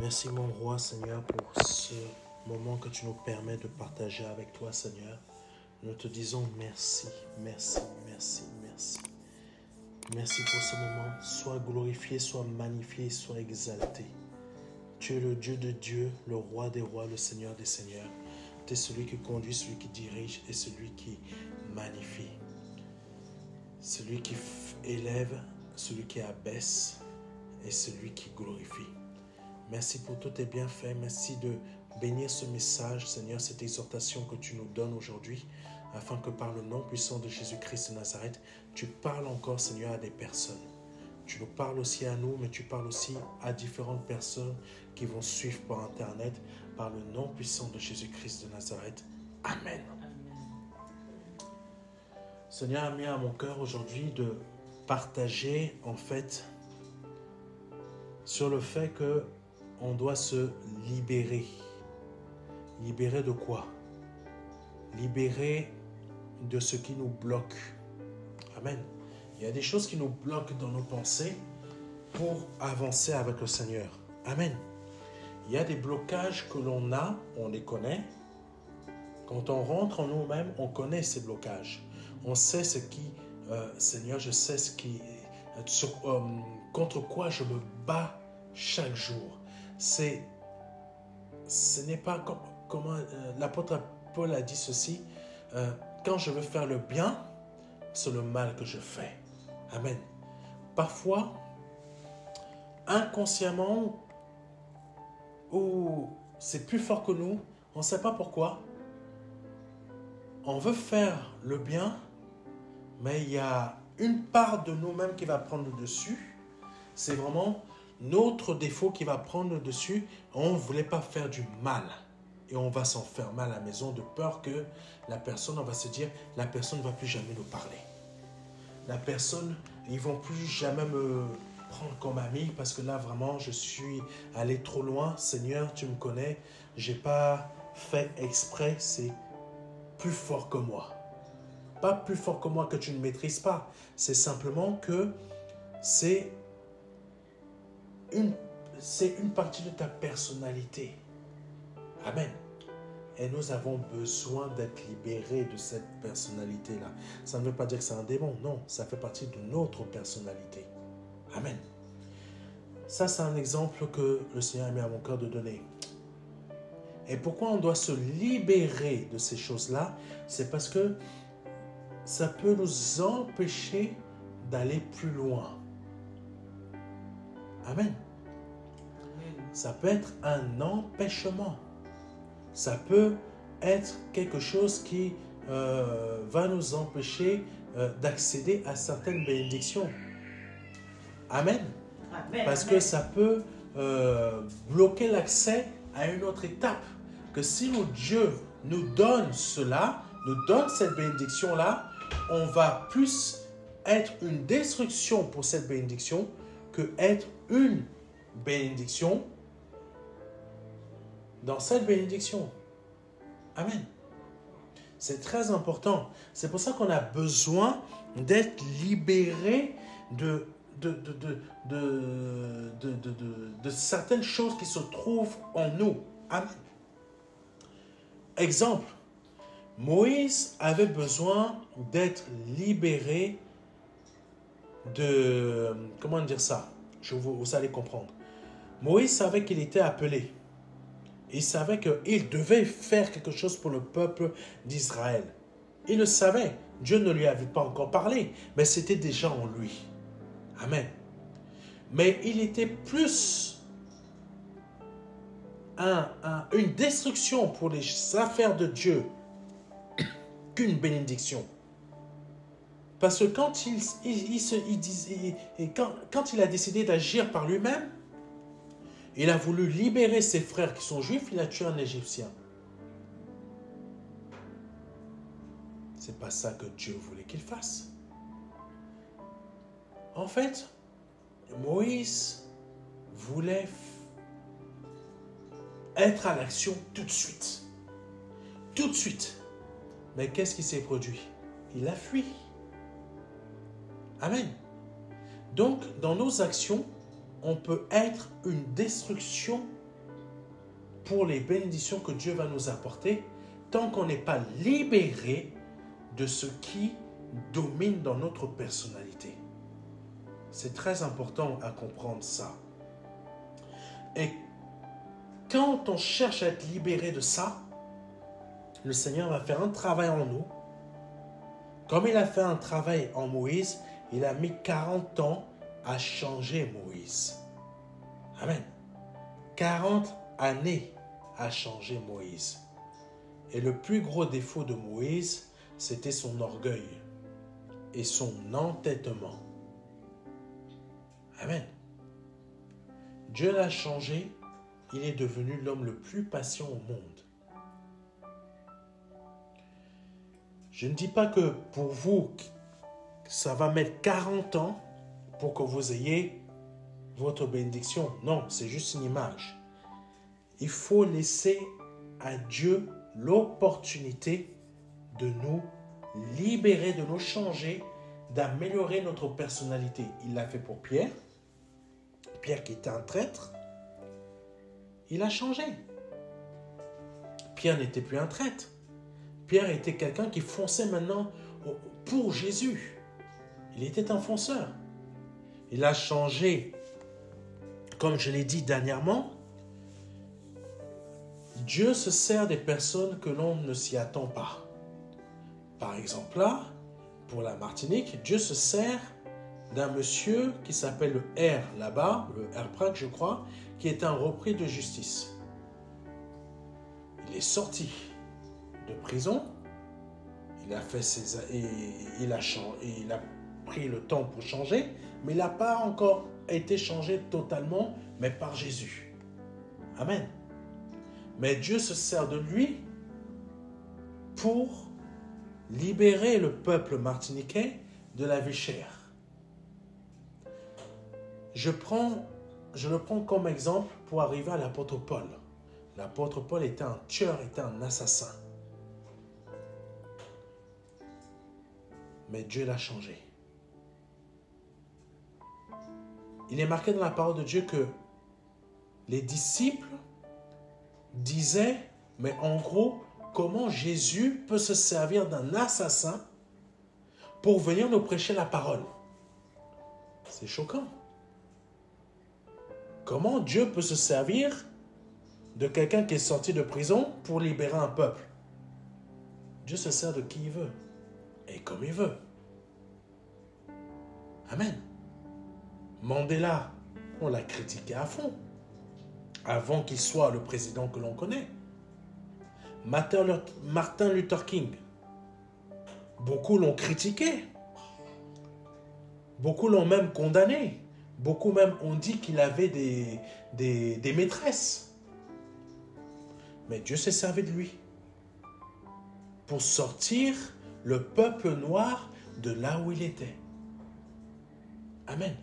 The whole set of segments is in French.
Merci mon roi Seigneur pour ce moment que tu nous permets de partager avec toi Seigneur. Nous te disons merci, merci, merci, merci. Merci pour ce moment. Sois glorifié, sois magnifié, sois exalté. Tu es le Dieu de Dieu, le roi des rois, le Seigneur des seigneurs. Tu es celui qui conduit, celui qui dirige et celui qui magnifie. Celui qui élève, celui qui abaisse et celui qui glorifie. Merci pour tous tes bienfaits. Merci de bénir ce message, Seigneur, cette exhortation que tu nous donnes aujourd'hui, afin que par le nom puissant de Jésus-Christ de Nazareth, tu parles encore, Seigneur, à des personnes. Tu nous parles aussi à nous, mais tu parles aussi à différentes personnes qui vont suivre par Internet, par le nom puissant de Jésus-Christ de Nazareth. Amen. Seigneur a mis à mon cœur aujourd'hui de partager, en fait, sur le fait que on doit se libérer. Libérer de quoi? Libérer de ce qui nous bloque. Amen. Il y a des choses qui nous bloquent dans nos pensées pour avancer avec le Seigneur. Amen. Il y a des blocages que l'on a, on les connaît. Quand on rentre en nous-mêmes, on connaît ces blocages. On sait ce qui, Seigneur, je sais ce qui, contre quoi je me bats chaque jour. Ce n'est pas comme l'apôtre Paul a dit ceci, quand je veux faire le bien, c'est le mal que je fais. Amen. Parfois, inconsciemment, ou c'est plus fort que nous, on ne sait pas pourquoi, on veut faire le bien, mais il y a une part de nous-mêmes qui va prendre le dessus. C'est vraiment notre défaut qui va prendre le dessus. On ne voulait pas faire du mal. Et on va s'enfermer à la maison de peur que la personne, on va se dire, la personne ne va plus jamais nous parler. La personne, ils ne vont plus jamais me prendre comme ami parce que là, vraiment, je suis allé trop loin. Seigneur, tu me connais. Je n'ai pas fait exprès. C'est plus fort que moi. Pas plus fort que moi que tu ne maîtrises pas. C'est simplement que c'est une partie de ta personnalité. Amen. Et nous avons besoin d'être libérés de cette personnalité-là. Ça ne veut pas dire que c'est un démon. Non, ça fait partie de notre personnalité. Amen. Ça, c'est un exemple que le Seigneur a mis à mon cœur de donner. Et pourquoi on doit se libérer de ces choses-là? C'est parce que ça peut nous empêcher d'aller plus loin. Amen. Ça peut être un empêchement. Ça peut être quelque chose qui va nous empêcher d'accéder à certaines bénédictions. Amen. Amen. Parce que ça peut bloquer l'accès à une autre étape. Que si Dieu nous donne cela, nous donne cette bénédiction-là, on va plus être une destruction pour cette bénédiction que être une bénédiction dans cette bénédiction. Amen. C'est très important. C'est pour ça qu'on a besoin d'être libéré de certaines choses qui se trouvent en nous. Amen. Exemple, Moïse avait besoin d'être libéré de... Comment dire ça? Vous allez comprendre. Moïse savait qu'il était appelé. Il savait qu'il devait faire quelque chose pour le peuple d'Israël. Il le savait. Dieu ne lui avait pas encore parlé, mais c'était déjà en lui. Amen. Mais il était plus une destruction pour les affaires de Dieu qu'une bénédiction. Parce que quand il a décidé d'agir par lui-même, il a voulu libérer ses frères qui sont juifs, il a tué un Égyptien. C'est pas ça que Dieu voulait qu'il fasse. En fait, Moïse voulait être à l'action tout de suite. Tout de suite. Mais qu'est-ce qui s'est produit? Il a fui. Amen. Donc, dans nos actions, on peut être une destruction pour les bénédictions que Dieu va nous apporter tant qu'on n'est pas libéré de ce qui domine dans notre personnalité. C'est très important à comprendre ça. Et quand on cherche à être libéré de ça, le Seigneur va faire un travail en nous. Comme il a fait un travail en Moïse, il a mis 40 ans à changer Moïse. Amen. 40 années à changer Moïse. Et le plus gros défaut de Moïse, c'était son orgueil et son entêtement. Amen. Dieu l'a changé, il est devenu l'homme le plus patient au monde. Je ne dis pas que pour vous, ça va mettre 40 ans pour que vous ayez votre bénédiction. Non, c'est juste une image. Il faut laisser à Dieu l'opportunité de nous libérer, de nous changer, d'améliorer notre personnalité. Il l'a fait pour Pierre. Pierre qui était un traître, il a changé. Pierre n'était plus un traître. Pierre était quelqu'un qui fonçait maintenant pour Jésus. Il était un fonceur. Il a changé, comme je l'ai dit dernièrement. Dieu se sert des personnes que l'on ne s'y attend pas. Par exemple là, pour la Martinique, Dieu se sert d'un monsieur qui s'appelle le R là-bas, le R Prac je crois, qui est un repris de justice. Il est sorti de prison, il a pris le temps pour changer, mais il n'a pas encore été changé totalement, mais par Jésus. Amen. Mais Dieu se sert de lui pour libérer le peuple martiniquais de la vie chère. Je le prends comme exemple pour arriver à l'apôtre Paul. L'apôtre Paul était un tueur, était un assassin. Mais Dieu l'a changé. Il est marqué dans la parole de Dieu que les disciples disaient, mais en gros, comment Jésus peut se servir d'un assassin pour venir nous prêcher la parole? C'est choquant. Comment Dieu peut se servir de quelqu'un qui est sorti de prison pour libérer un peuple? Dieu se sert de qui il veut et comme il veut. Amen. Mandela, on l'a critiqué à fond avant qu'il soit le président que l'on connaît. Martin Luther King, beaucoup l'ont critiqué. Beaucoup l'ont même condamné. Beaucoup même ont dit qu'il avait des maîtresses. Mais Dieu s'est servi de lui pour sortir le peuple noir de là où il était. Amen.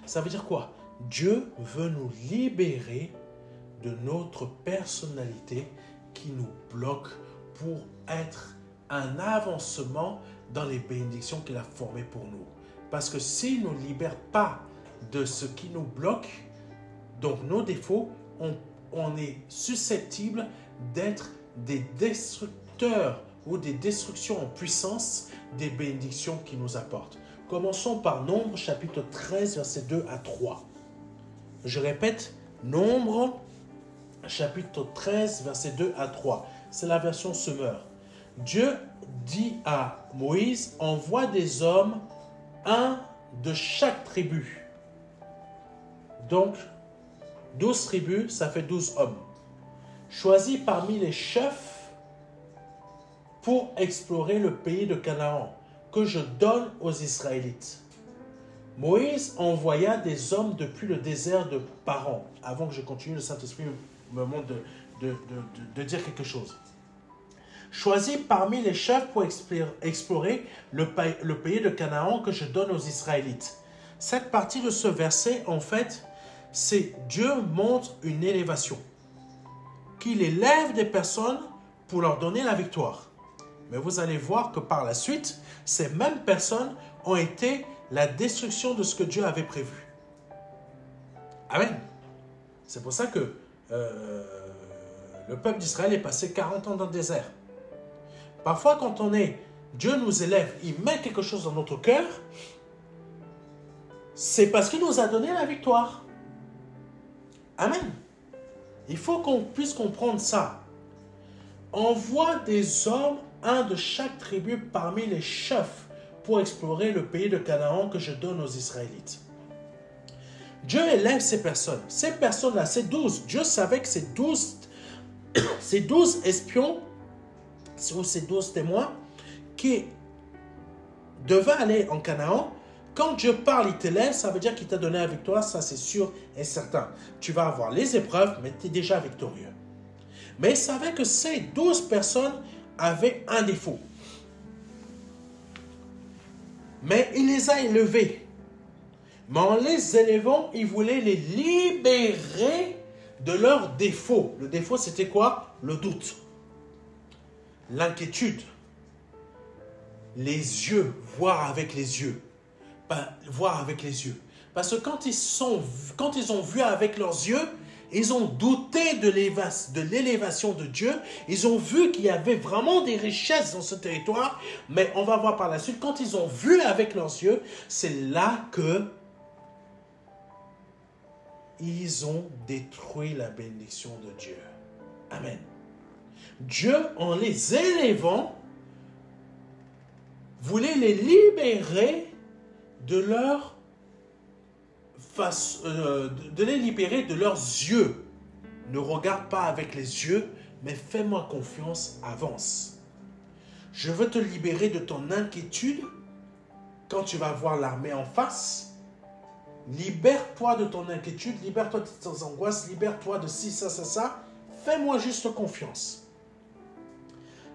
Ça veut dire quoi? Dieu veut nous libérer de notre personnalité qui nous bloque pour être un avancement dans les bénédictions qu'il a formées pour nous. Parce que s'il ne nous libère pas de ce qui nous bloque, donc nos défauts, on est susceptible d'être des destructeurs ou des destructions en puissance des bénédictions qu'il nous apporte. Commençons par Nombre chapitre 13, versets 2 à 3. Je répète, Nombre chapitre 13, versets 2 à 3. C'est la version Semeur. Dieu dit à Moïse, envoie des hommes, un de chaque tribu. Donc, 12 tribus, ça fait 12 hommes. Choisis parmi les chefs pour explorer le pays de Canaan, que je donne aux Israélites. Moïse envoya des hommes depuis le désert de Paran. Avant que je continue, le Saint-Esprit me montre de dire quelque chose. Choisis parmi les chefs pour explorer le pays de Canaan que je donne aux Israélites. Cette partie de ce verset, en fait, c'est Dieu montre une élévation. Qu'il élève des personnes pour leur donner la victoire. Mais vous allez voir que par la suite, ces mêmes personnes ont été la destruction de ce que Dieu avait prévu. Amen. C'est pour ça que le peuple d'Israël est passé 40 ans dans le désert. Parfois, quand Dieu nous élève, il met quelque chose dans notre cœur, c'est parce qu'il nous a donné la victoire. Amen. Il faut qu'on puisse comprendre ça. Envoie des hommes, un de chaque tribu parmi les chefs, pour explorer le pays de Canaan que je donne aux Israélites. Dieu élève ces personnes. Ces personnes-là, ces 12, Dieu savait que ces 12 espions, ou ces 12 témoins, qui devaient aller en Canaan, quand Dieu parle, il t'élève, ça veut dire qu'il t'a donné la victoire, ça c'est sûr et certain. Tu vas avoir les épreuves, mais tu es déjà victorieux. Mais il savait que ces 12 personnes avaient un défaut. Mais il les a élevés. Mais en les élevant, il voulait les libérer de leurs défauts. Le défaut, c'était quoi? Le doute, l'inquiétude, les yeux, voir avec les yeux. Voir avec les yeux. Parce que quand ils ont vu avec leurs yeux, ils ont douté de l'élévation de Dieu. Ils ont vu qu'il y avait vraiment des richesses dans ce territoire. Mais on va voir par la suite, quand ils ont vu avec leurs yeux, c'est là que ils ont détruit la bénédiction de Dieu. Amen. Dieu, en les élevant, voulait les libérer de les libérer de leurs yeux. Ne regarde pas avec les yeux, mais fais-moi confiance, avance. Je veux te libérer de ton inquiétude quand tu vas voir l'armée en face. Libère-toi de ton inquiétude, libère-toi de tes angoisses, libère-toi de ci, ça, ça, ça. Fais-moi juste confiance.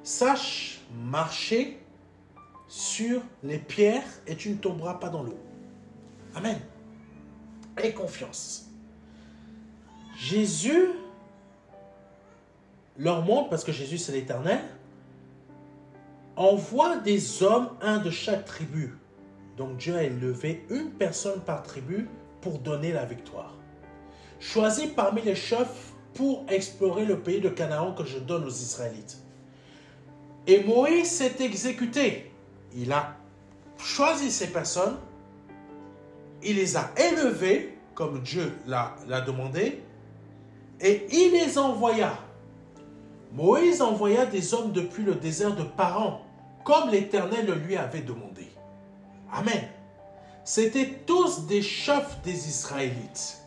Sache marcher sur les pierres et tu ne tomberas pas dans l'eau. Amen. Aie confiance. Jésus leur montre, parce que Jésus c'est l'Éternel, envoie des hommes, un de chaque tribu. Donc Dieu a élevé une personne par tribu pour donner la victoire. Choisis parmi les chefs pour explorer le pays de Canaan que je donne aux Israélites. Et Moïse s'est exécuté. Il a choisi ces personnes, il les a élevées, comme Dieu l'a demandé, et il les envoya. Moïse envoya des hommes depuis le désert de Paran, comme l'Éternel le lui avait demandé. Amen. C'étaient tous des chefs des Israélites.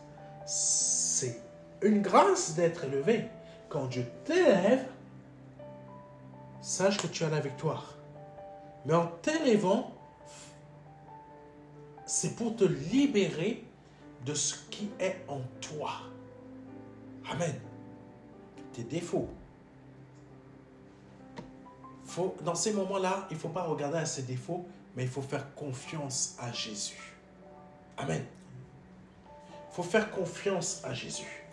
C'est une grâce d'être élevé. Quand Dieu t'élève, sache que tu as la victoire. Mais en t'élevant, c'est pour te libérer de ce qui est en toi. Amen. Tes défauts. Dans ces moments-là, il ne faut pas regarder à ses défauts, mais il faut faire confiance à Jésus. Amen. Il faut faire confiance à Jésus.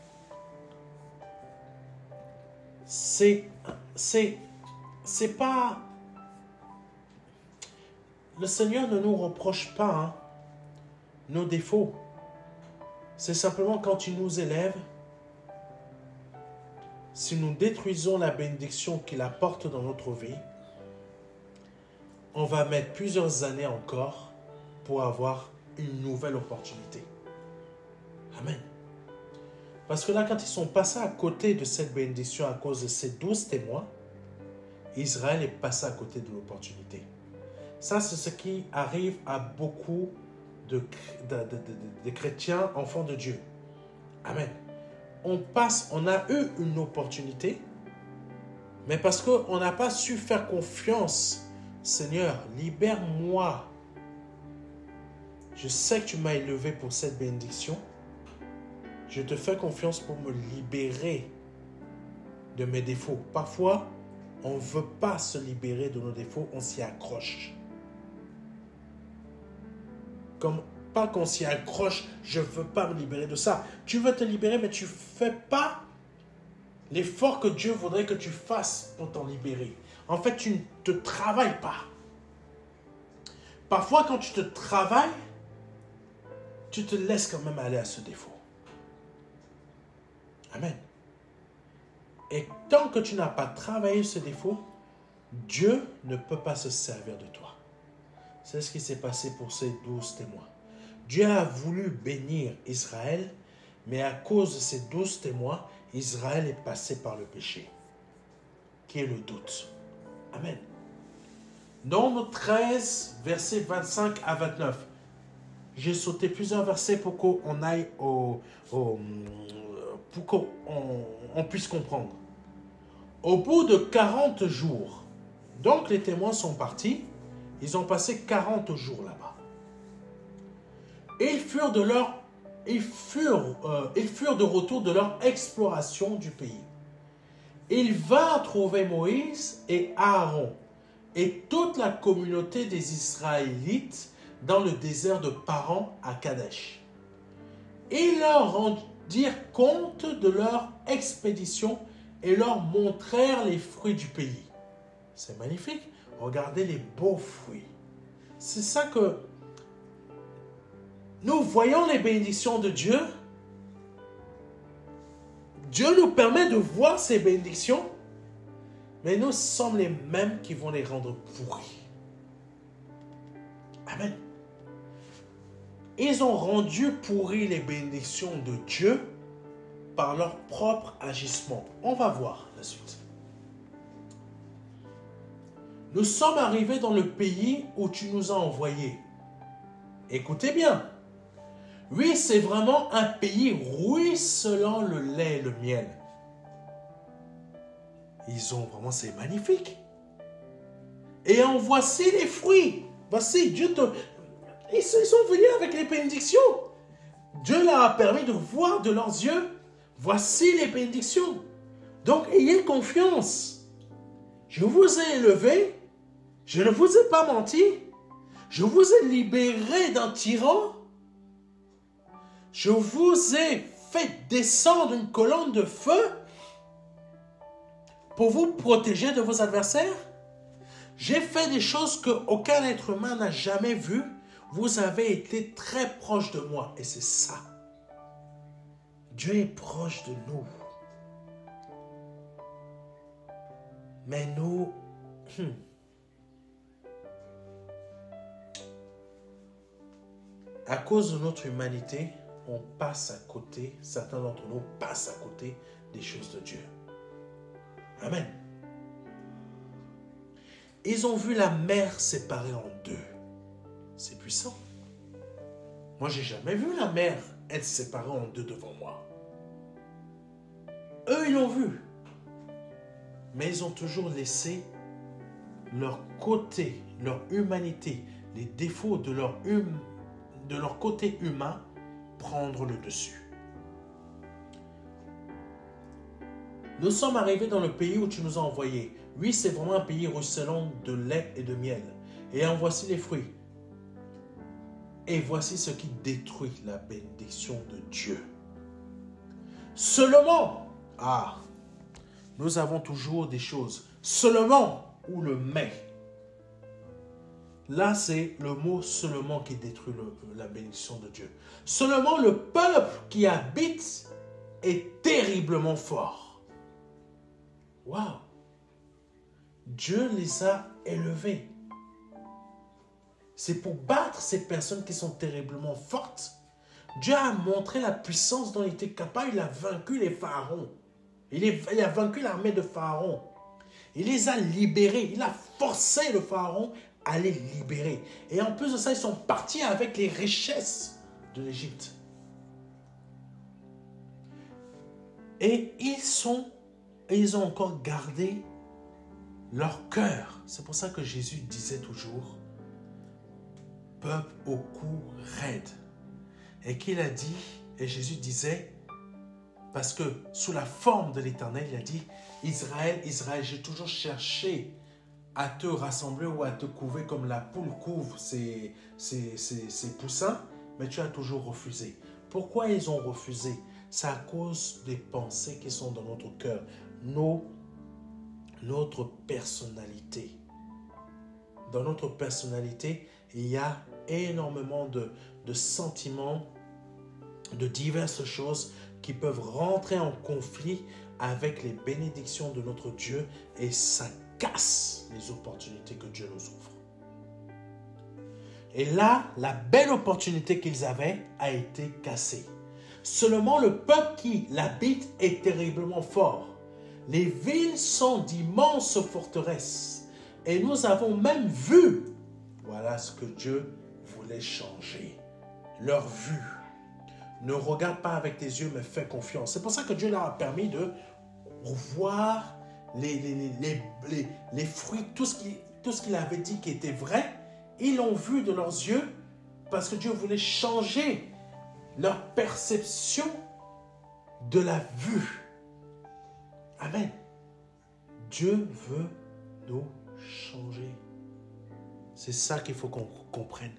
C'est pas... Le Seigneur ne nous reproche pas nos défauts. C'est simplement quand il nous élève, si nous détruisons la bénédiction qu'il apporte dans notre vie, on va mettre plusieurs années encore pour avoir une nouvelle opportunité. Amen. Parce que là, quand ils sont passés à côté de cette bénédiction à cause de ces 12 témoins, Israël est passé à côté de l'opportunité. Ça, c'est ce qui arrive à beaucoup de chrétiens, enfants de Dieu. Amen. On a eu une opportunité, mais parce qu'on n'a pas su faire confiance, Seigneur, libère-moi. Je sais que tu m'as élevé pour cette bénédiction. Je te fais confiance pour me libérer de mes défauts. Parfois, on ne veut pas se libérer de nos défauts, on s'y accroche. Pas qu'on s'y accroche, je ne veux pas me libérer de ça. Tu veux te libérer, mais tu ne fais pas l'effort que Dieu voudrait que tu fasses pour t'en libérer. En fait, tu ne te travailles pas. Parfois, quand tu te travailles, tu te laisses quand même aller à ce défaut. Amen. Et tant que tu n'as pas travaillé ce défaut, Dieu ne peut pas se servir de toi. C'est ce qui s'est passé pour ces 12 témoins. Dieu a voulu bénir Israël, mais à cause de ces 12 témoins, Israël est passé par le péché, qui est le doute. Amen. Nombre 13, versets 25 à 29. J'ai sauté plusieurs versets pour qu'on aille pour qu'on puisse comprendre. Au bout de 40 jours, donc les témoins sont partis, ils ont passé 40 jours là-bas. Ils furent de retour de leur exploration du pays. Ils vinrent trouver Moïse et Aaron et toute la communauté des Israélites dans le désert de Paran à Kadesh. Ils leur rendirent compte de leur expédition et leur montrèrent les fruits du pays. C'est magnifique. Regardez les beaux fruits. C'est ça que nous voyons, les bénédictions de Dieu. Dieu nous permet de voir ces bénédictions, mais nous sommes les mêmes qui vont les rendre pourris. Amen. Ils ont rendu pourris les bénédictions de Dieu par leur propre agissement. On va voir la suite. Nous sommes arrivés dans le pays où tu nous as envoyés. Écoutez bien. Oui, c'est vraiment un pays ruisselant le lait et le miel. C'est magnifique. Et en voici les fruits. Voici, ils sont venus avec les bénédictions. Dieu leur a permis de voir de leurs yeux. Voici les bénédictions. Donc, ayez confiance. Je vous ai élevé. Je ne vous ai pas menti. Je vous ai libéré d'un tyran. Je vous ai fait descendre une colonne de feu pour vous protéger de vos adversaires. J'ai fait des choses qu'aucun être humain n'a jamais vues. Vous avez été très proche de moi. Et c'est ça. Dieu est proche de nous. Mais nous... À cause de notre humanité, on passe à côté, certains d'entre nous passent à côté des choses de Dieu. Amen. Ils ont vu la mer séparée en deux. C'est puissant. Moi, j'ai jamais vu la mer être séparée en deux devant moi. Eux, ils l'ont vu. Mais ils ont toujours laissé leur côté, leur humanité, les défauts de leur côté humain prendre le dessus. Nous sommes arrivés dans le pays où tu nous as envoyés. Oui, c'est vraiment un pays ruisselant de lait et de miel. Et en voici les fruits. Et voici ce qui détruit la bénédiction de Dieu. Seulement, nous avons toujours des choses. Seulement ou le mais. Là, c'est le mot seulement qui détruit la bénédiction de Dieu. Seulement le peuple qui habite est terriblement fort. Waouh! Dieu les a élevés. C'est pour battre ces personnes qui sont terriblement fortes. Dieu a montré la puissance dont il était capable. Il a vaincu les pharaons. Il a vaincu l'armée de Pharaon. Il les a libérés. Il a forcé le Pharaon à les libérer. Et en plus de ça, ils sont partis avec les richesses de l'Égypte. Et ils ont encore gardé leur cœur. C'est pour ça que Jésus disait toujours, peuple au cou raide. Et qu'il a dit, et Jésus disait, parce que sous la forme de l'Éternel, il a dit, Israël, Israël, j'ai toujours cherché à te rassembler ou à te couver comme la poule couve ses poussins, mais tu as toujours refusé. Pourquoi ils ont refusé? C'est à cause des pensées qui sont dans notre cœur, notre personnalité. Dans notre personnalité, il y a énormément de sentiments, de diverses choses qui peuvent rentrer en conflit avec les bénédictions de notre Dieu et ça casse les opportunités que Dieu nous ouvre. Et là, la belle opportunité qu'ils avaient a été cassée. Seulement le peuple qui l'habite est terriblement fort. Les villes sont d'immenses forteresses. Et nous avons même vu, voilà ce que Dieu voulait changer. Leur vue. Ne regarde pas avec tes yeux, mais fais confiance. C'est pour ça que Dieu leur a permis de voir les fruits, tout ce qu'il avait dit qui était vrai. Ils l'ont vu de leurs yeux parce que Dieu voulait changer leur perception de la vue. Amen. Dieu veut nous changer. C'est ça qu'il faut qu'on comprenne.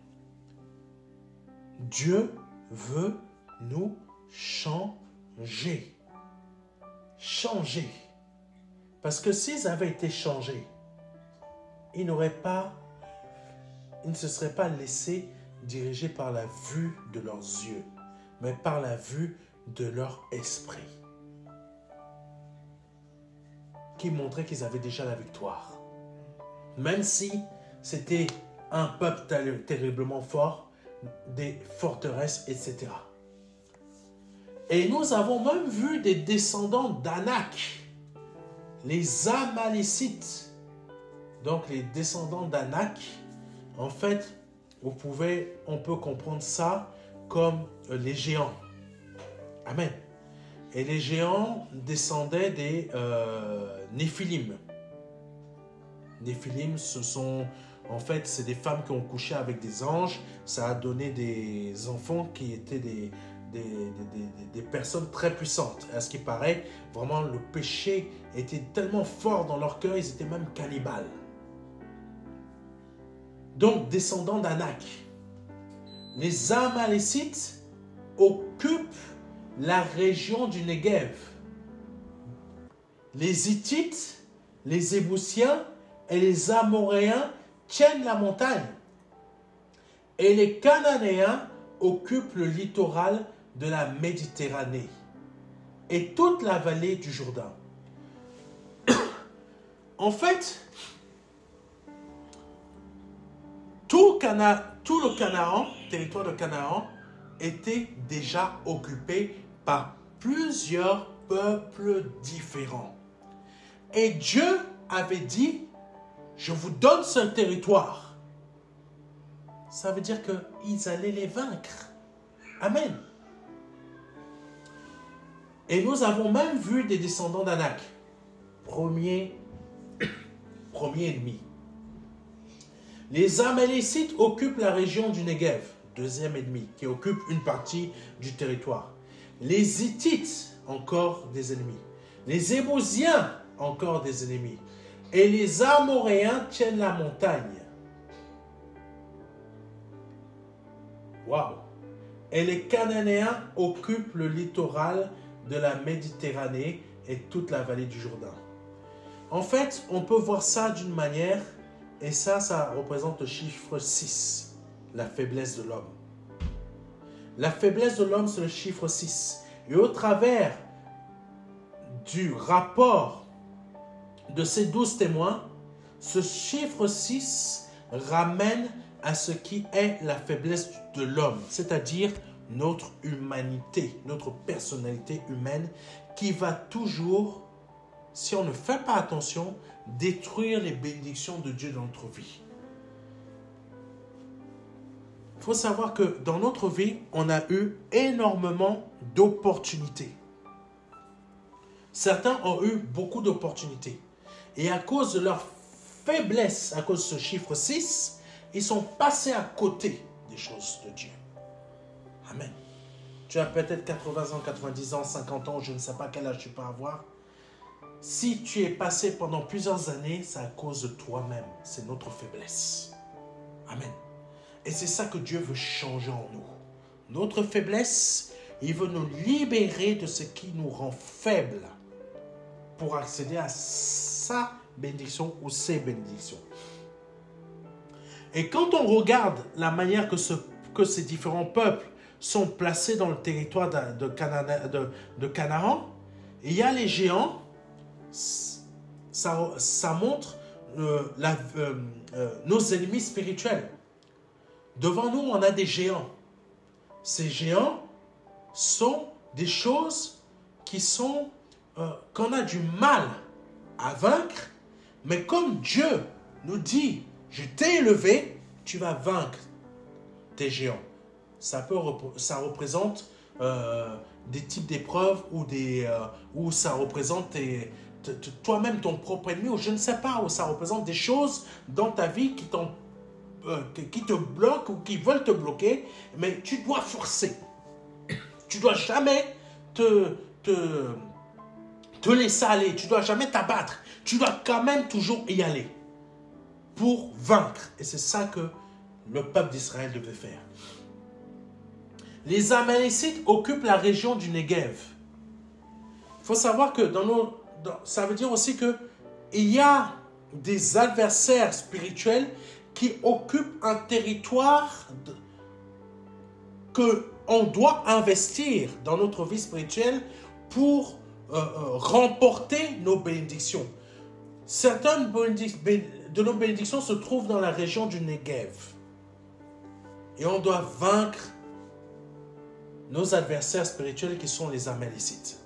Dieu veut nous changer. Changer. Parce que s'ils avaient été changés, ils ne se seraient pas laissés diriger par la vue de leurs yeux, mais par la vue de leur esprit, qui montrait qu'ils avaient déjà la victoire. Même si c'était un peuple terriblement fort, des forteresses, etc. Et nous avons même vu des descendants d'Anak, les Amalécites. Donc les descendants d'Anak, en fait, on peut comprendre ça comme les géants. Amen. Et les géants descendaient des Néphilim. Néphilim, c'est des femmes qui ont couché avec des anges. Ça a donné des enfants qui étaient des personnes très puissantes. À ce qui paraît, vraiment, le péché était tellement fort dans leur cœur, ils étaient même cannibales. Donc, descendants d'Anak. Les Amalécites occupent la région du Negev. Les Hittites, les Ébusiens et les Amoréens tiennent la montagne. Et les Cananéens occupent le littoral de la Méditerranée et toute la vallée du Jourdain. En fait, tout le Canaan, territoire de Canaan, était déjà occupé par plusieurs peuples différents. Et Dieu avait dit, je vous donne ce territoire. Ça veut dire qu'ils allaient les vaincre. Amen. Et nous avons même vu des descendants d'Anak. Premier ennemi. Les Amalécites occupent la région du Negev, deuxième ennemi, qui occupe une partie du territoire. Les Hittites, encore des ennemis. Les Ébusiens, encore des ennemis. Et les Amoréens tiennent la montagne. Waouh! Et les Cananéens occupent le littoral de la Méditerranée et toute la vallée du Jourdain. En fait, on peut voir ça d'une manière, et ça représente le chiffre 6, la faiblesse de l'homme. La faiblesse de l'homme, c'est le chiffre 6. Et au travers du rapport de ces 12 témoins, ce chiffre 6 ramène à ce qui est la faiblesse de l'homme, c'est-à-dire notre humanité, notre personnalité humaine qui va toujours, si on ne fait pas attention, détruire les bénédictions de Dieu dans notre vie. Il faut savoir que dans notre vie, on a eu énormément d'opportunités. Certains ont eu beaucoup d'opportunités. Et à cause de leur faiblesse, à cause de ce chiffre 6, ils sont passés à côté des choses de Dieu. Amen. Tu as peut-être 80 ans, 90 ans, 50 ans, je ne sais pas quel âge tu peux avoir. Si tu es passé pendant plusieurs années, c'est à cause de toi-même. C'est notre faiblesse. Amen. Et c'est ça que Dieu veut changer en nous. Notre faiblesse, il veut nous libérer de ce qui nous rend faibles pour accéder à sa bénédiction ou ses bénédictions. Et quand on regarde la manière que ces différents peuples sont placés dans le territoire de Canaan, il y a les géants, ça montre nos ennemis spirituels. Devant nous, on a des géants. Ces géants sont des choses qui sont qu'on a du mal à vaincre, mais comme Dieu nous dit, je t'ai élevé, tu vas vaincre tes géants. Ça représente des types d'épreuves où ça représente toi-même ton propre ennemi, ou je ne sais pas, où ça représente des choses dans ta vie qui te bloquent ou qui veulent te bloquer, mais tu dois forcer. Tu ne dois jamais te laisser aller, tu ne dois jamais t'abattre, tu dois quand même toujours y aller pour vaincre. Et c'est ça que le peuple d'Israël devait faire. Les Amalécites occupent la région du Negev. Il faut savoir que ça veut dire aussi qu'il y a des adversaires spirituels qui occupent un territoire qu'on doit investir dans notre vie spirituelle pour remporter nos bénédictions. Certaines de nos bénédictions se trouvent dans la région du Negev. Et on doit vaincre nos adversaires spirituels qui sont les Amalécites.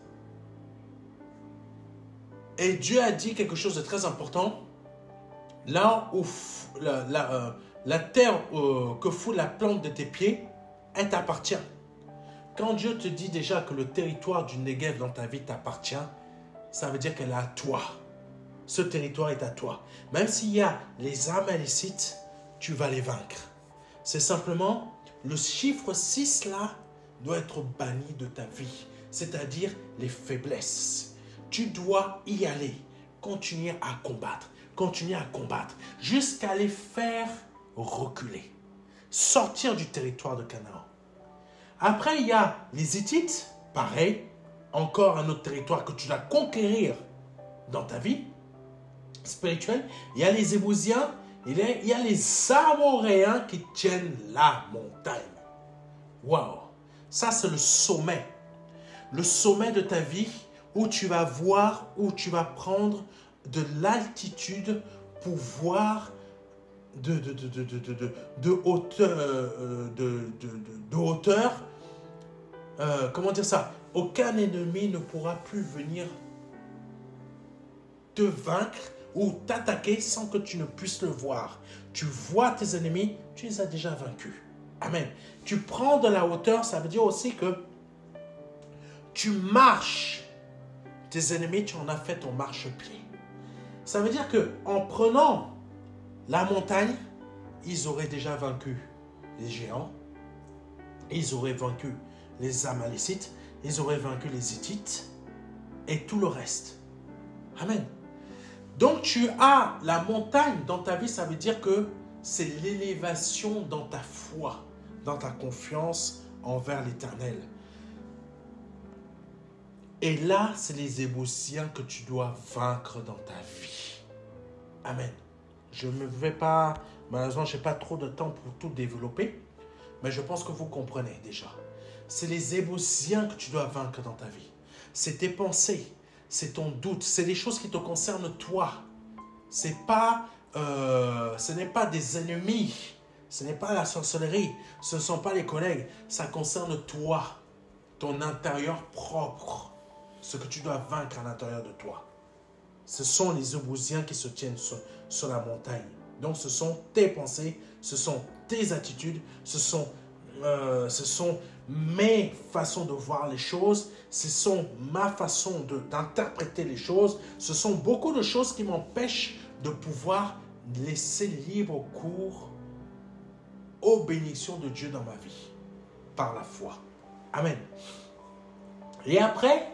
Et Dieu a dit quelque chose de très important. Là où la terre que fout la plante de tes pieds, elle t'appartient. Quand Dieu te dit déjà que le territoire du Negev dans ta vie t'appartient, ça veut dire qu'elle est à toi. Ce territoire est à toi. Même s'il y a les Amalécites, tu vas les vaincre. C'est simplement le chiffre 6 là doit être banni de ta vie, c'est-à-dire les faiblesses. Tu dois y aller, continuer à combattre, jusqu'à les faire reculer, sortir du territoire de Canaan. Après, il y a les Hittites, pareil, encore un autre territoire que tu dois conquérir dans ta vie spirituelle. Il y a les Ébousiens, il y a les Amoréens qui tiennent la montagne. Waouh! Ça, c'est le sommet de ta vie où tu vas voir, où tu vas prendre de l'altitude pour voir de hauteur. Comment dire ça? Aucun ennemi ne pourra plus venir te vaincre ou t'attaquer sans que tu ne puisses le voir. Tu vois tes ennemis, tu les as déjà vaincus. Amen. Tu prends de la hauteur, ça veut dire aussi que tu marches. Tes ennemis, tu en as fait ton marchepied. Ça veut dire qu'en prenant la montagne, ils auraient déjà vaincu les géants, ils auraient vaincu les Amalécites, ils auraient vaincu les Hittites et tout le reste. Amen. Donc tu as la montagne dans ta vie, ça veut dire que c'est l'élévation dans ta foi, dans ta confiance envers l'Éternel. Et là, c'est les Ébousiens que tu dois vaincre dans ta vie. Amen. Je ne vais pas, malheureusement, je n'ai pas trop de temps pour tout développer, mais je pense que vous comprenez déjà. C'est les Ébousiens que tu dois vaincre dans ta vie. C'est tes pensées, c'est ton doute, c'est les choses qui te concernent toi. Ce n'est pas des ennemis, ce n'est pas la sorcellerie, ce ne sont pas les collègues, ça concerne toi, ton intérieur propre. Ce que tu dois vaincre à l'intérieur de toi. Ce sont les Ébousiens qui se tiennent sur la montagne. Donc ce sont tes pensées, ce sont tes attitudes, ce sont mes façons de voir les choses, ce sont ma façon d'interpréter les choses. Ce sont beaucoup de choses qui m'empêchent de pouvoir laisser libre cours aux bénédictions de Dieu dans ma vie, par la foi. Amen. Et après,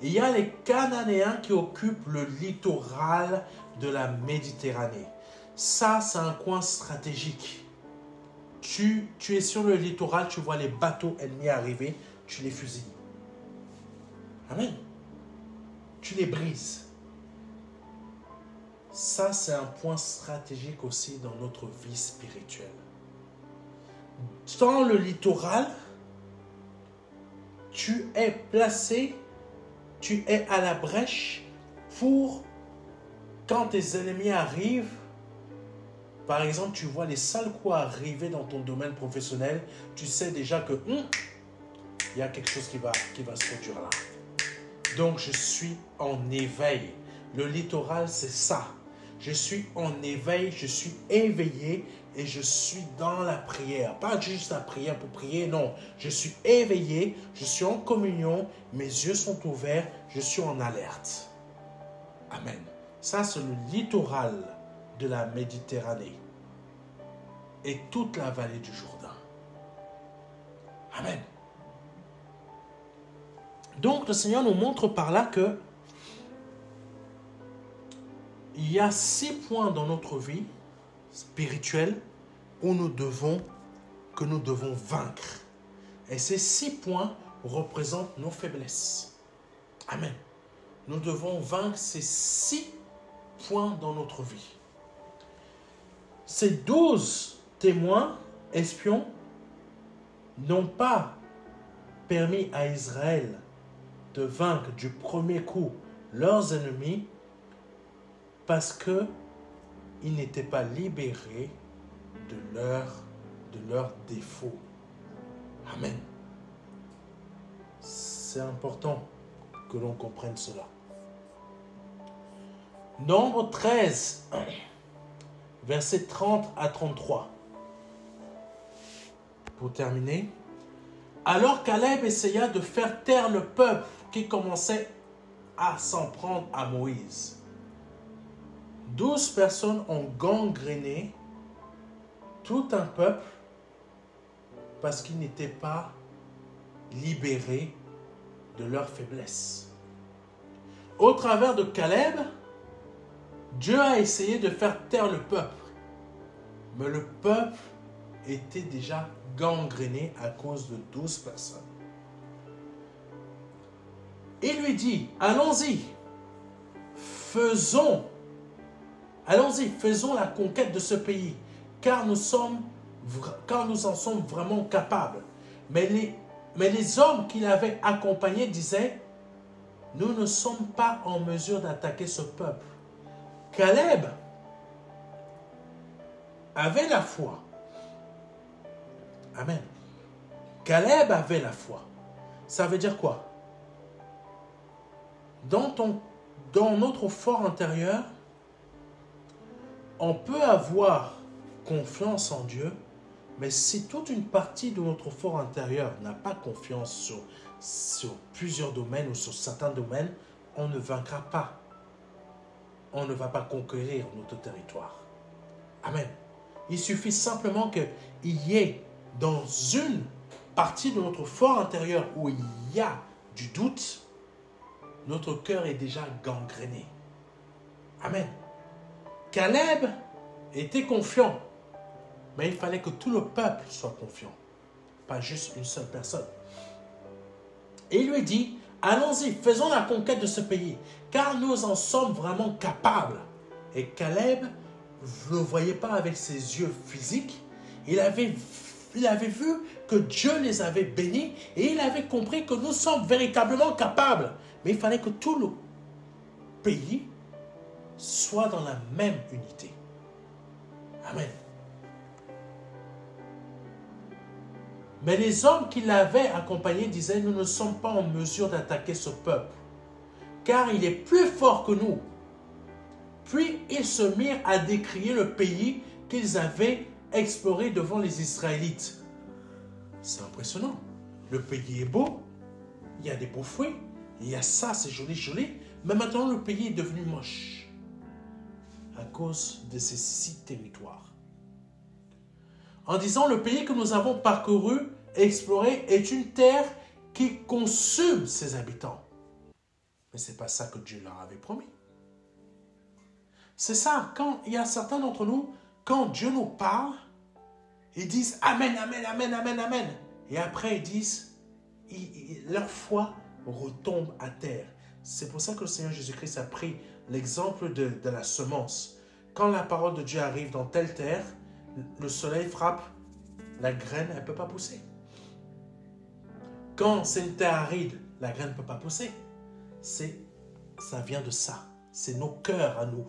il y a les Cananéens qui occupent le littoral de la Méditerranée. Ça, c'est un coin stratégique. Tu es sur le littoral, tu vois les bateaux ennemis arriver, tu les fusilles. Amen. Tu les brises. Ça, c'est un point stratégique aussi dans notre vie spirituelle. Dans le littoral, tu es placé tu es à la brèche pour, quand tes ennemis arrivent, par exemple, tu vois les sales coups arriver dans ton domaine professionnel, tu sais déjà que il y a quelque chose qui va se produire là. Donc, je suis en éveil. Le littoral, c'est ça. Je suis en éveil, je suis éveillé et je suis dans la prière. Pas juste la prière pour prier, non. Je suis éveillé, je suis en communion, mes yeux sont ouverts, je suis en alerte. Amen. Ça, c'est le littoral de la Méditerranée et toute la vallée du Jourdain. Amen. Donc, le Seigneur nous montre par là que il y a 6 points dans notre vie spirituelle où nous devons vaincre. Et ces 6 points représentent nos faiblesses. Amen. Nous devons vaincre ces 6 points dans notre vie. Ces 12 témoins, espions, n'ont pas permis à Israël de vaincre du premier coup leurs ennemis parce qu'ils n'étaient pas libérés de leurs défauts. Amen. C'est important que l'on comprenne cela. Nombre 13, versets 30 à 33. Pour terminer. Alors Caleb essaya de faire taire le peuple qui commençait à s'en prendre à Moïse. 12 personnes ont gangréné tout un peuple parce qu'ils n'étaient pas libérés de leur faiblesse. Au travers de Caleb, Dieu a essayé de faire taire le peuple. Mais le peuple était déjà gangréné à cause de 12 personnes. Il lui dit, allons-y, faisons la conquête de ce pays, car nous en sommes vraiment capables. Mais les hommes qui l'avaient accompagné disaient, nous ne sommes pas en mesure d'attaquer ce peuple. Caleb avait la foi. Amen. Caleb avait la foi. Ça veut dire quoi? Dans notre fort intérieur, on peut avoir confiance en Dieu, mais si toute une partie de notre fort intérieur n'a pas confiance sur plusieurs domaines ou sur certains domaines, on ne vaincra pas. On ne va pas conquérir notre territoire. Amen. Il suffit simplement qu'il y ait dans une partie de notre fort intérieur où il y a du doute, notre cœur est déjà gangréné. Amen. Caleb était confiant, mais il fallait que tout le peuple soit confiant, pas juste une seule personne. Et il lui dit, allons-y, faisons la conquête de ce pays, car nous en sommes vraiment capables. Et Caleb ne voyait pas avec ses yeux physiques, il avait vu que Dieu les avait bénis et il avait compris que nous sommes véritablement capables. Mais il fallait que tout le pays soit dans la même unité. Amen. Mais les hommes qui l'avaient accompagné disaient, nous ne sommes pas en mesure d'attaquer ce peuple, car il est plus fort que nous. Puis ils se mirent à décrier le pays qu'ils avaient exploré devant les Israélites. C'est impressionnant. Le pays est beau, il y a des beaux fruits, il y a ça, c'est joli, joli, mais maintenant le pays est devenu moche à cause de ces 6 territoires. En disant, le pays que nous avons parcouru et exploré est une terre qui consume ses habitants. Mais ce n'est pas ça que Dieu leur avait promis. C'est ça, quand il y a certains d'entre nous, quand Dieu nous parle, ils disent Amen, Amen, Amen, Amen, Amen. Et après ils disent, leur foi retombe à terre. C'est pour ça que le Seigneur Jésus-Christ a pris l'exemple de la semence. Quand la parole de Dieu arrive dans telle terre, le soleil frappe, la graine, elle ne peut pas pousser. Quand c'est une terre aride, la graine ne peut pas pousser. ça vient de ça. C'est nos cœurs à nous.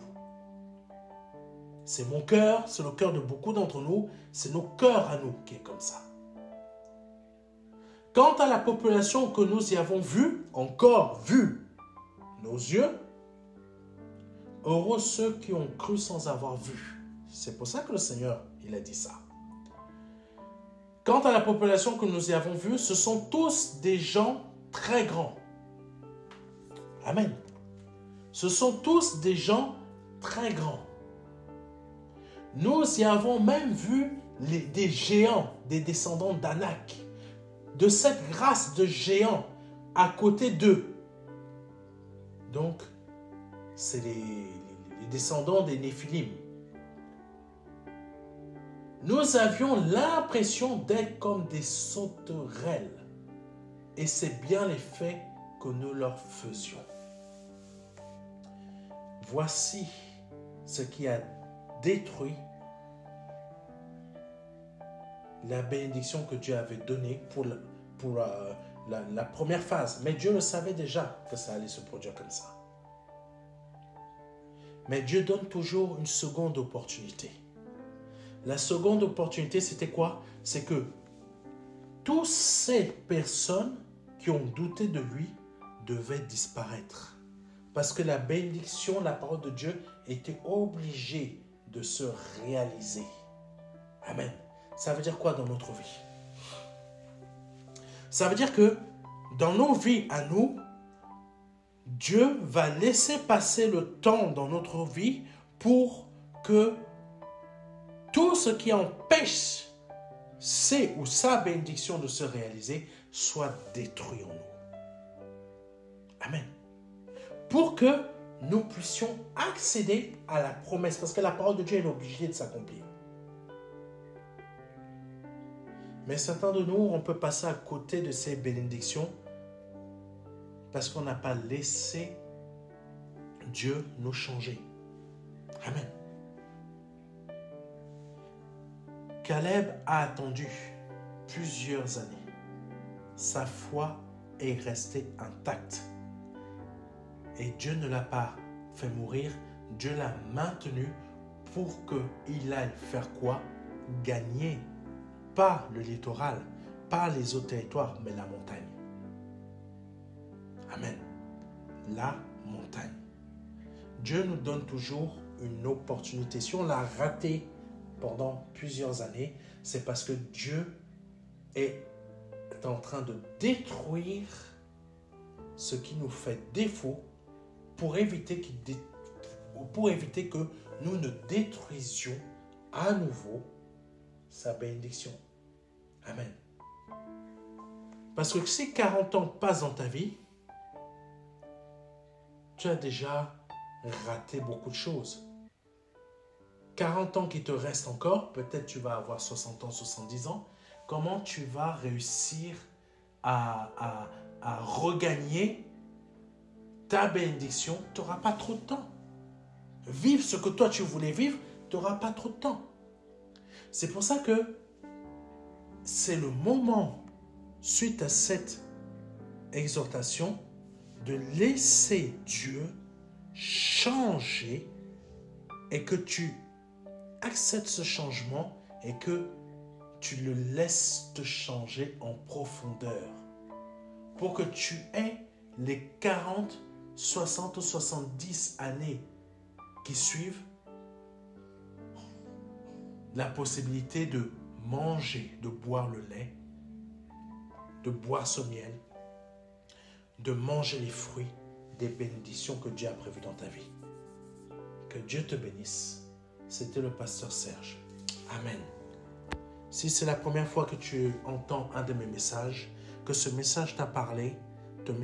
C'est mon cœur, c'est le cœur de beaucoup d'entre nous, c'est nos cœurs à nous qui est comme ça. Quant à la population que nous y avons vue, encore vue, nos yeux, heureux ceux qui ont cru sans avoir vu. C'est pour ça que le Seigneur, il a dit ça. Quant à la population que nous y avons vue, ce sont tous des gens très grands. Amen. Ce sont tous des gens très grands. Nous y avons même vu des géants, des descendants d'Anak, de cette race de géants à côté d'eux. Donc, c'est les descendants des Néphilim. Nous avions l'impression d'être comme des sauterelles. Et c'est bien l'effet que nous leur faisions. Voici ce qui a détruit la bénédiction que Dieu avait donnée pour la première phase. Mais Dieu le savait déjà que ça allait se produire comme ça. Mais Dieu donne toujours une seconde opportunité. La seconde opportunité, c'était quoi? C'est que toutes ces personnes qui ont douté de lui devaient disparaître. Parce que la bénédiction, la parole de Dieu était obligée de se réaliser. Amen. Ça veut dire quoi dans notre vie? Ça veut dire que dans nos vies à nous, Dieu va laisser passer le temps dans notre vie pour que tout ce qui empêche ses ou sa bénédiction de se réaliser soit détruit en nous. Amen. Pour que nous puissions accéder à la promesse, parce que la parole de Dieu est obligée de s'accomplir. Mais certains de nous, on peut passer à côté de ces bénédictions parce qu'on n'a pas laissé Dieu nous changer. Amen. Caleb a attendu plusieurs années. Sa foi est restée intacte. Et Dieu ne l'a pas fait mourir. Dieu l'a maintenu pour qu'il aille faire quoi? Gagner. Pas le littoral, pas les autres territoires, mais la montagne. Amen. La montagne. Dieu nous donne toujours une opportunité. Si on l'a raté pendant plusieurs années, c'est parce que Dieu est en train de détruire ce qui nous fait défaut pour éviter que nous ne détruisions à nouveau sa bénédiction. Amen. Parce que si 40 ans passent dans ta vie, tu as déjà raté beaucoup de choses. 40 ans qui te restent encore, peut-être tu vas avoir 60 ans, 70 ans, comment tu vas réussir à regagner ta bénédiction? Tu n'auras pas trop de temps. Vivre ce que toi tu voulais vivre, tu n'auras pas trop de temps. C'est pour ça que c'est le moment, suite à cette exhortation, de laisser Dieu changer et que tu acceptes ce changement et que tu le laisses te changer en profondeur pour que tu aies les 40, 60 ou 70 années qui suivent la possibilité de manger, de boire le lait, de boire ce miel, de manger les fruits des bénédictions que Dieu a prévues dans ta vie. Que Dieu te bénisse. C'était le pasteur Serge. Amen. Si c'est la première fois que tu entends un de mes messages, que ce message t'a parlé,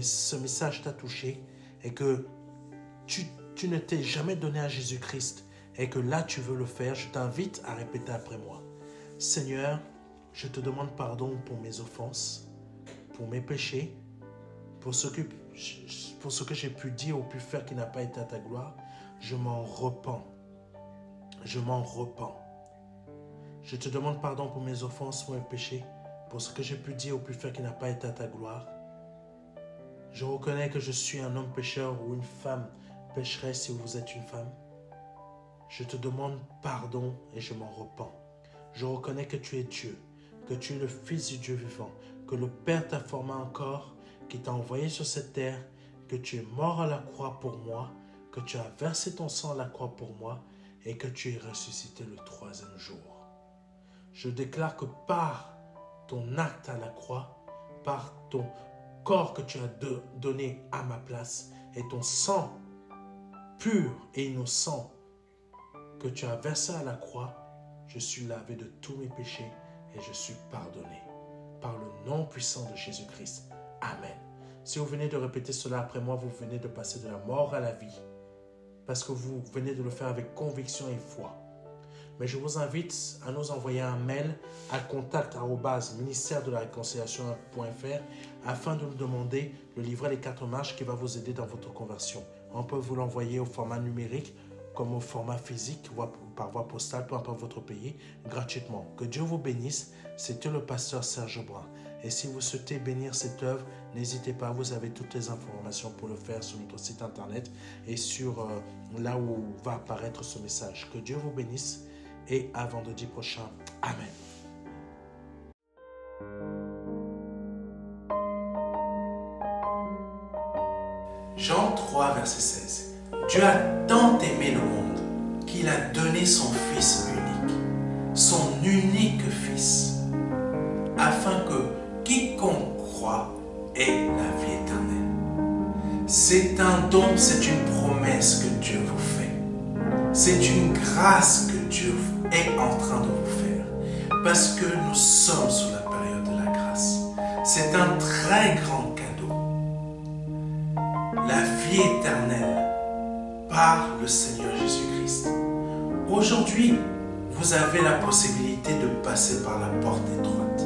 ce message t'a touché et que tu ne t'es jamais donné à Jésus-Christ et que là tu veux le faire, je t'invite à répéter après moi. Seigneur, je te demande pardon pour mes offenses, pour mes péchés, pour ce que j'ai pu dire ou pu faire qui n'a pas été à ta gloire. Je m'en repens. Je m'en repens. Je te demande pardon pour mes offenses, pour mes péchés, pour ce que j'ai pu dire ou pu faire qui n'a pas été à ta gloire. Je reconnais que je suis un homme pécheur ou une femme pécheresse si vous êtes une femme. Je te demande pardon et je m'en repens. Je reconnais que tu es Dieu, que tu es le Fils du Dieu vivant, que le Père t'a formé un corps, qui t'a envoyé sur cette terre, que tu es mort à la croix pour moi, que tu as versé ton sang à la croix pour moi et que tu es ressuscité le 3e jour. Je déclare que par ton acte à la croix, par ton corps que tu as donné à ma place et ton sang pur et innocent que tu as versé à la croix, je suis lavé de tous mes péchés et je suis pardonné. Par le nom puissant de Jésus-Christ. Amen. Si vous venez de répéter cela après moi, vous venez de passer de la mort à la vie. Parce que vous venez de le faire avec conviction et foi. Mais je vous invite à nous envoyer un mail à contact@ministère-de-la-réconciliation.fr afin de nous demander le livret Les 4 marches qui va vous aider dans votre conversion. On peut vous l'envoyer au format numérique comme au format physique, par voie postale, peu importe votre pays, gratuitement. Que Dieu vous bénisse. C'était le pasteur Serge Brun. Et si vous souhaitez bénir cette œuvre, n'hésitez pas, vous avez toutes les informations pour le faire sur notre site internet et sur là où va apparaître ce message. Que Dieu vous bénisse et à vendredi prochain. Amen. Jean 3, verset 16. Dieu a tant aimé le monde qu'il a donné son Fils unique Fils, afin que quiconque croit ait la vie éternelle. C'est un don, c'est une promesse que Dieu vous fait. C'est une grâce que Dieu est en train de vous faire, parce que nous sommes sous la période de la grâce. C'est un très grand cadeau. La vie éternelle par le Seigneur Jésus-Christ. Aujourd'hui, vous avez la possibilité de passer par la porte étroite,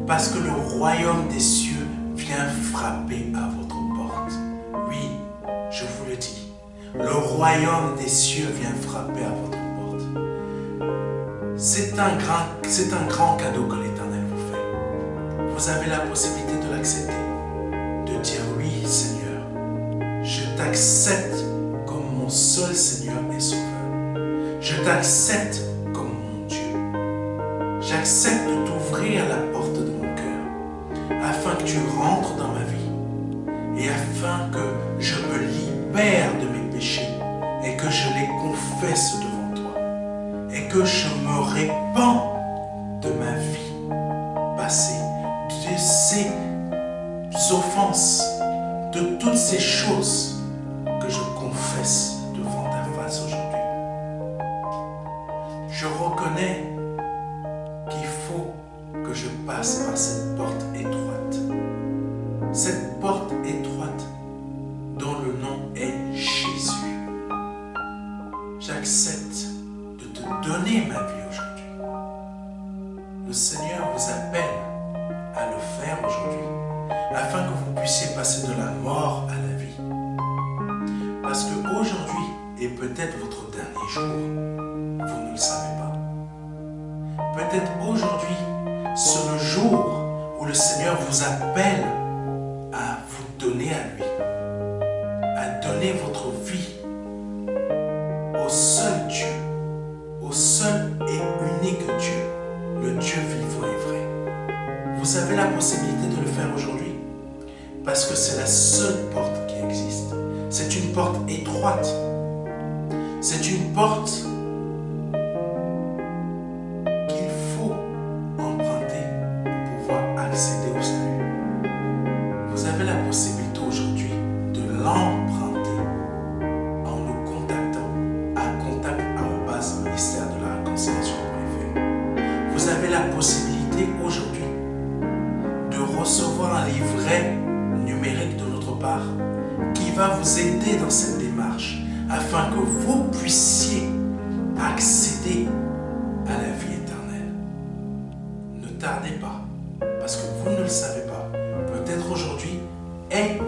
parce que le royaume des cieux vient frapper à votre porte. Oui, je vous le dis, le royaume des cieux vient frapper à votre porte. C'est un grand cadeau que l'Éternel vous fait. Vous avez la possibilité de l'accepter, de dire oui, Seigneur, je t'accepte comme mon seul Seigneur et Sauveur. Je t'accepte comme mon Dieu. J'accepte de t'ouvrir la porte de mon cœur afin que tu rentres dans ma vie et afin que je me libère de mes péchés et que je les confesse devant toi et que je me répands de ma vie passée, de ces offenses, de toutes ces choses que je confesse devant ta face aujourd'hui. Je reconnais qu'il faut que je passe par cette porte étroite. Cette porte étroite dont le nom est Jésus. J'accepte de te donner ma vie aujourd'hui. Le Seigneur vous appelle à le faire aujourd'hui afin que vous puissiez passer de la mort à la vie. Parce qu'aujourd'hui est peut-être votre dernier jour. Vous ne le savez pas. Peut-être aujourd'hui, c'est le jour où le Seigneur vous appelle à vous donner à lui, à donner votre vie au seul Dieu, au seul et unique Dieu, le Dieu vivant et vrai. Vous avez la possibilité de le faire aujourd'hui parce que c'est la seule porte qui existe. C'est une porte étroite. C'est une porte qu'il faut emprunter pour pouvoir accéder au salut. Vous avez la possibilité aujourd'hui de l'emprunter en nous contactant à contact@ministère-de-la-réconciliation.fr. Vous avez la possibilité aujourd'hui de recevoir un livret numérique de notre part qui va vous aider dans cette démarche afin que vous puissiez accéder à la vie éternelle. Ne tardez pas, parce que vous ne le savez pas. Peut-être aujourd'hui est